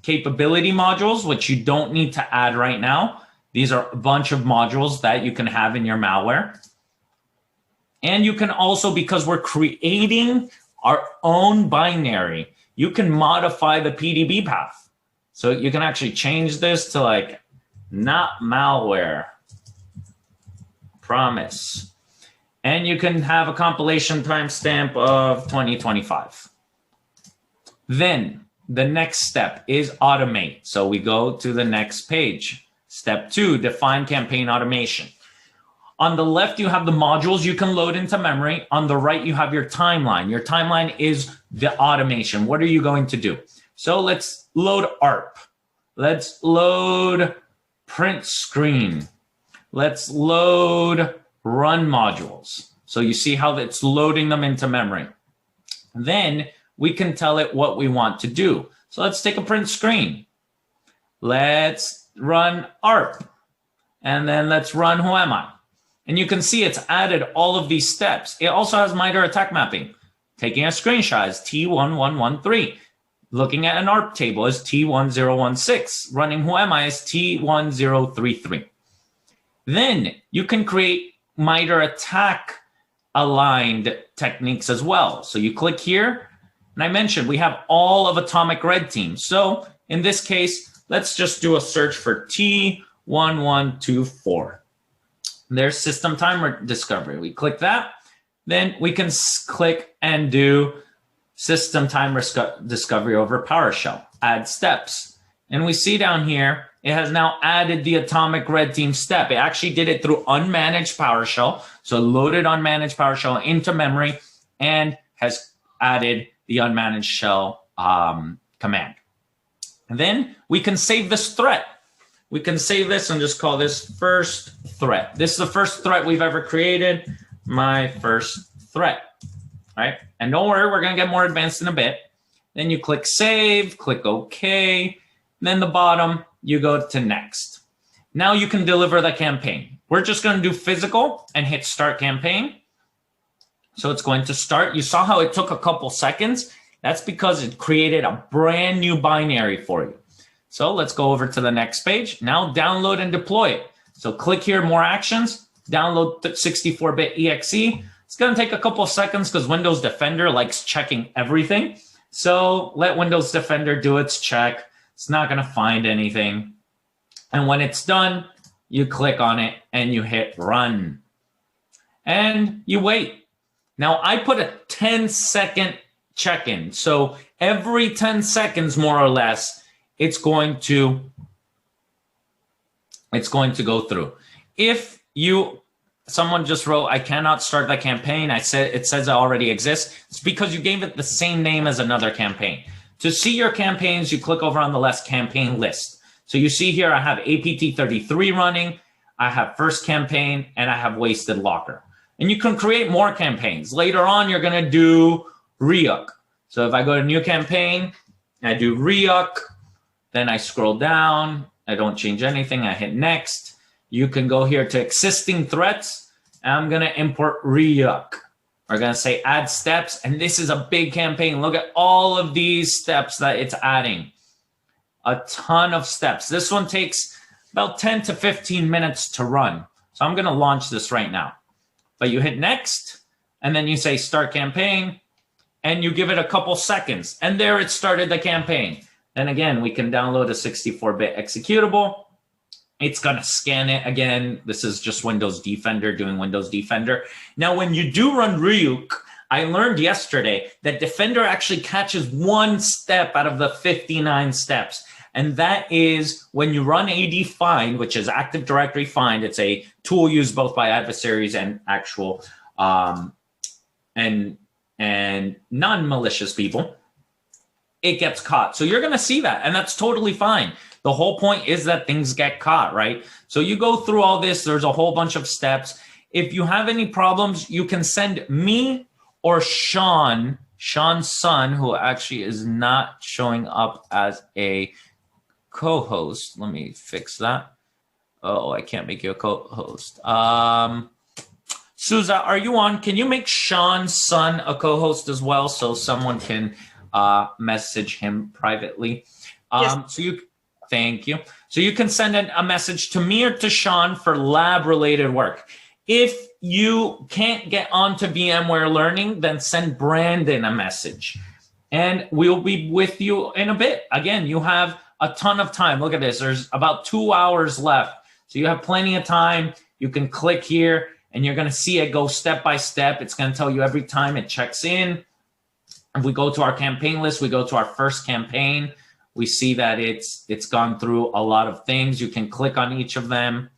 capability modules, which you don't need to add right now. These are a bunch of modules that you can have in your malware. And you can also, because we're creating our own binary, you can modify the PDB path. So you can actually change this to like not malware, promise. And you can have a compilation timestamp of 2025. Then the next step is automate. So we go to the next page. Step 2, define campaign automation. On the left, you have the modules you can load into memory. On the right, you have your timeline. Your timeline is the automation. What are you going to do? So let's load ARP. Let's load print screen. Let's load run modules. So you see how it's loading them into memory. Then we can tell it what we want to do. So let's take a print screen. Let's run ARP. And then let's run Who Am I? And you can see it's added all of these steps. It also has MITRE ATT&CK mapping. Taking a screenshot is T1113. Looking at an ARP table is T1016. Running Who Am I is T1033. Then you can create MITRE ATT&CK aligned techniques as well. So you click here, and I mentioned we have all of Atomic Red Team. So in this case, let's just do a search for T1124. There's system timer discovery. We click that. Then we can click and do system timer discovery over PowerShell. Add steps. And we see down here, it has now added the Atomic Red Team step. It actually did it through unmanaged PowerShell. So it loaded unmanaged PowerShell into memory and has added the unmanaged shell command. And then we can save this threat. We can save this and just call this first threat. This is the first threat we've ever created, my first threat, right? And don't worry, we're gonna get more advanced in a bit. Then you click save, click OK. Then the bottom, you go to next. Now you can deliver the campaign. We're just gonna do physical and hit start campaign. So it's going to start. You saw how it took a couple seconds. That's because it created a brand new binary for you. So let's go over to the next page. Now download and deploy it. So click here, more actions, download 64-bit exe. It's gonna take a couple of seconds because Windows Defender likes checking everything. So let Windows Defender do its check. It's not gonna find anything. And when it's done, you click on it and you hit run. And you wait. Now I put a 10-second check-in. So every 10 seconds, more or less, it's going to go through. If someone just wrote, I cannot start the campaign, it says it already exists, it's because you gave it the same name as another campaign. To see your campaigns, you click over on the left campaign list. So you see here, I have APT33 running, I have first campaign, and I have wasted locker. And you can create more campaigns. Later on, you're gonna do REUC. So if I go to new campaign, I do REUC, then I scroll down, I don't change anything, I hit next. You can go here to existing threats, and I'm gonna import REUC. We're gonna say add steps, and this is a big campaign. Look at all of these steps that it's adding. A ton of steps. This one takes about 10 to 15 minutes to run. So I'm gonna launch this right now. But you hit next, and then you say start campaign, and you give it a couple seconds, and there it started the campaign. Then again, we can download a 64-bit executable. It's gonna scan it again. This is just Windows Defender doing Windows Defender. Now, when you do run REUC, I learned yesterday that Defender actually catches one step out of the 59 steps. And that is when you run AD find, which is Active Directory find. It's a tool used both by adversaries and actual and non-malicious people. It gets caught. So you're going to see that, and that's totally fine. The whole point is that things get caught, right? So you go through all this. There's a whole bunch of steps. If you have any problems, you can send me or Sean's son, who actually is not showing up as a co-host. Let me fix that. Oh, I can't make you a co-host. Souza, are you on? Can you make Sean's son a co-host as well so someone can message him privately? Yes. Thank you. So you can send a message to me or to Sean for lab-related work. If you can't get onto VMware Learning, then send Brandon a message, and we'll be with you in a bit. Again, you have a ton of time. Look at this. There's about 2 hours left, so you have plenty of time. You can click here and you're going to see it go step by step. It's going to tell you every time it checks in. If we go to our campaign list, we go to our first campaign, we see that it's gone through a lot of things. You can click on each of them.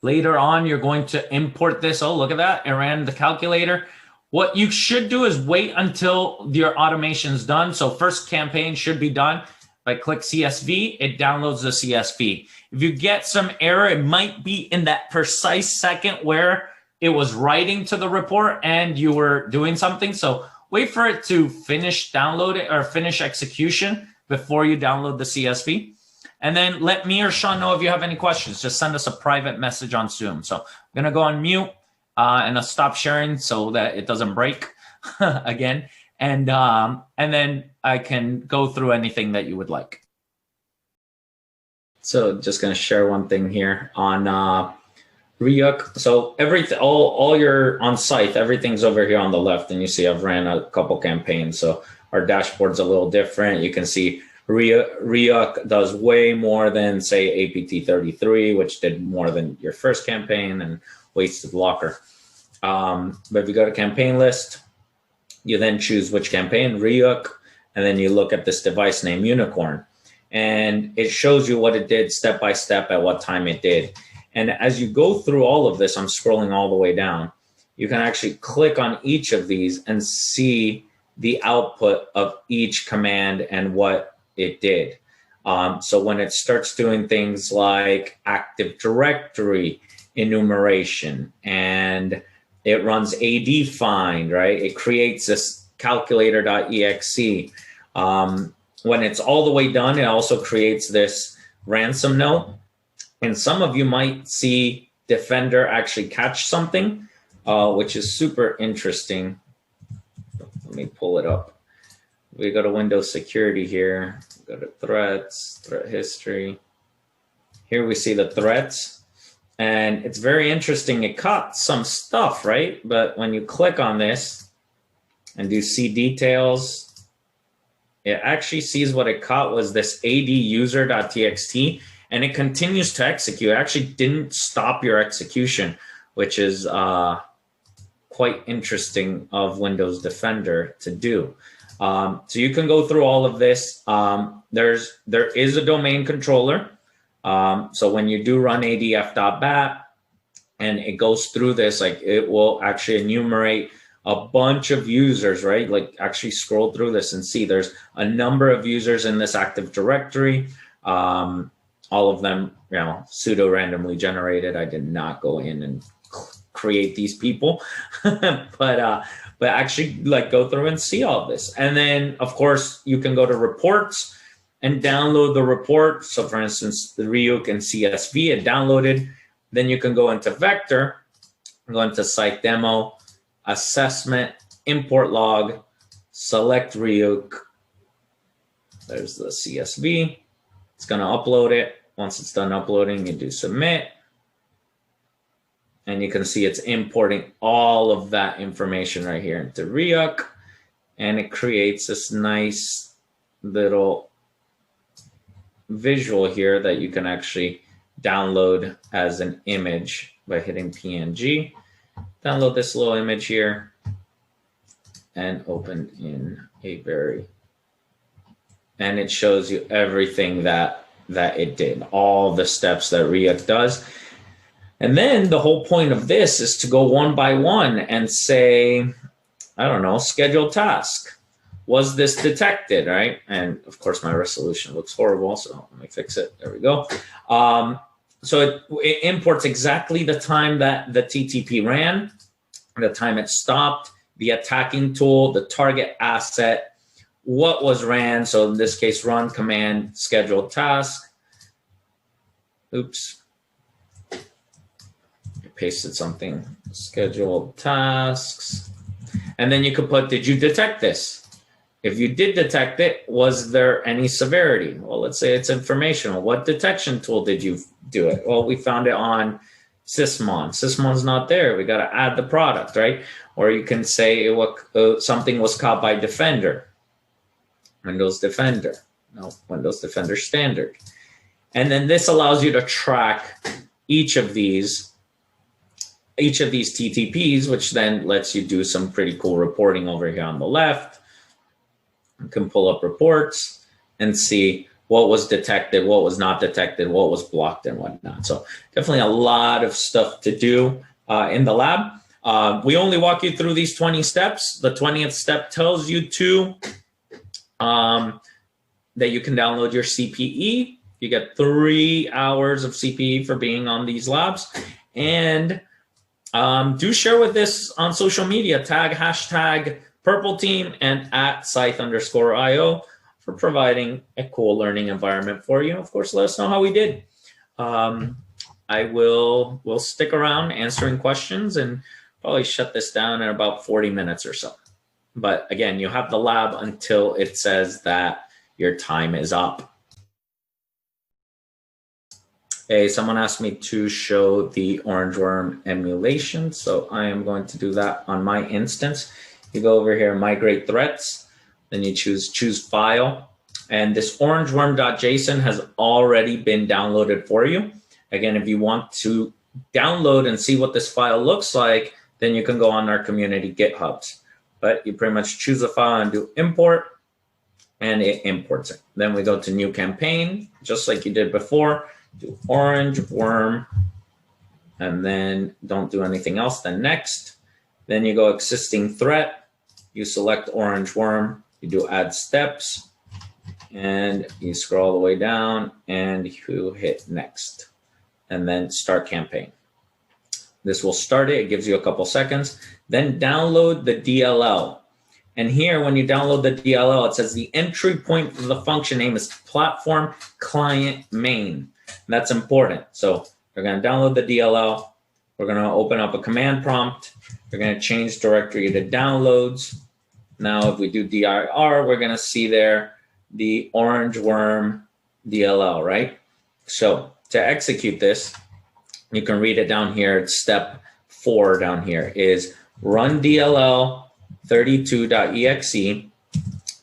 Later on, you're going to import this. Oh, look at that. It ran the calculator. What you should do is wait until your automation is done. So first campaign should be done. If I click CSV, it downloads the CSV. If you get some error, it might be in that precise second where it was writing to the report and you were doing something. So wait for it to finish download it or finish execution before you download the CSV. And then let me or Sean know if you have any questions. Just send us a private message on Zoom. So I'm going to go on mute and I'll stop sharing so that it doesn't break again. And then I can go through anything that you would like. So just going to share one thing here on Ryuk. So everything, all your on SCYTHE, everything's over here on the left. And you see I've ran a couple campaigns. So our dashboard's a little different. You can see Ryuk does way more than, say, APT 33, which did more than your first campaign, and Wasted Locker. But if you go to campaign list, you then choose which campaign, Ryuk, and then you look at this device named Unicorn. And it shows you what it did step by step at what time it did. And as you go through all of this, I'm scrolling all the way down, you can actually click on each of these and see the output of each command and what it did. So when it starts doing things like Active Directory enumeration and it runs AD find, right? It creates this calculator.exe. When it's all the way done, it also creates this ransom note. And some of you might see Defender actually catch something, which is super interesting. Let me pull it up. We go to Windows Security here, go to Threats, Threat History. Here we see the threats, and it's very interesting. It caught some stuff, right? But when you click on this and do see details, it actually sees what it caught was this aduser.txt, and it continues to execute. It actually didn't stop your execution, which is quite interesting of Windows Defender to do. So you can go through all of this. There is a domain controller. So when you do run adf.bat and it goes through this, like it will actually enumerate a bunch of users, right? Like actually scroll through this and see there's a number of users in this Active Directory. All of them, you know, pseudo randomly generated. I did not go in and create these people, but actually like go through and see all of this. And then of course you can go to reports and download the report. So for instance, the Ryuk and CSV it downloaded. Then you can go into vector, go into site demo, assessment, import log, select Ryuk. There's the CSV. It's going to upload it. Once it's done uploading, you do submit. And you can see it's importing all of that information right here into Ryuk. And it creates this nice little visual here that you can actually download as an image by hitting PNG. Download this little image here and open in Adversary. And it shows you everything that it did, all the steps that Ryuk does. And then the whole point of this is to go one by one and say, I don't know, schedule task. Was this detected, right? And of course, my resolution looks horrible, so let me fix it. There we go. So it imports exactly the time that the TTP ran, the time it stopped, the attacking tool, the target asset, what was ran. So in this case, run command, scheduled task. Oops. Pasted something, scheduled tasks. And then you could put, did you detect this? If you did detect it, was there any severity? Well, let's say it's informational. What detection tool did you do it? Well, we found it on Sysmon. Sysmon's not there. We got to add the product, right? Or you can say something was caught by Defender, Windows Defender. No, Windows Defender Standard. And then this allows you to track each of these TTPs, which then lets you do some pretty cool reporting over here on the left. You can pull up reports and see what was detected, what was not detected, what was blocked, and whatnot. So definitely a lot of stuff to do in the lab. We only walk you through these 20 steps. The 20th step tells you that you can download your CPE. You get 3 hours of CPE for being on these labs. And do share with this on social media. Tag hashtag Purple Team and at @Scythe_IO for providing a cool learning environment for you. Of course, let us know how we did. We'll stick around answering questions and probably shut this down in about 40 minutes or so. But again, you have the lab until it says that your time is up. Hey, someone asked me to show the orange worm emulation, so I am going to do that on my instance. You go over here, migrate threats, then you choose file, and this orangeworm.json has already been downloaded for you. Again, if you want to download and see what this file looks like, then you can go on our community GitHubs. But you pretty much choose a file and do import, and it imports it. Then we go to new campaign, just like you did before. Do orange worm, and then don't do anything else. Then next, then you go existing threat. You select orange worm. You do add steps, and you scroll all the way down, and you hit next, and then start campaign. This will start it. It gives you a couple seconds. Then download the DLL. And here, when you download the DLL, it says the entry point for the function name is platform client main. And that's important. So we're going to download the DLL. We're going to open up a command prompt. We're going to change directory to downloads. Now, if we do dir, we're going to see there the orange worm DLL, right? So to execute this, you can read it down here. It's step 4 down here is run DLL 32.exe.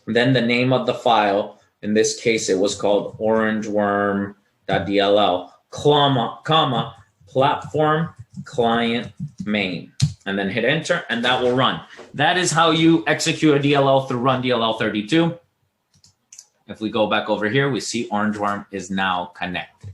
Then the name of the file. In this case, it was called orangeworm.dll, comma, platform client main, and then hit enter, and that will run. That is how you execute a DLL through run DLL 32. If we go back over here, we see orangeworm is now connected.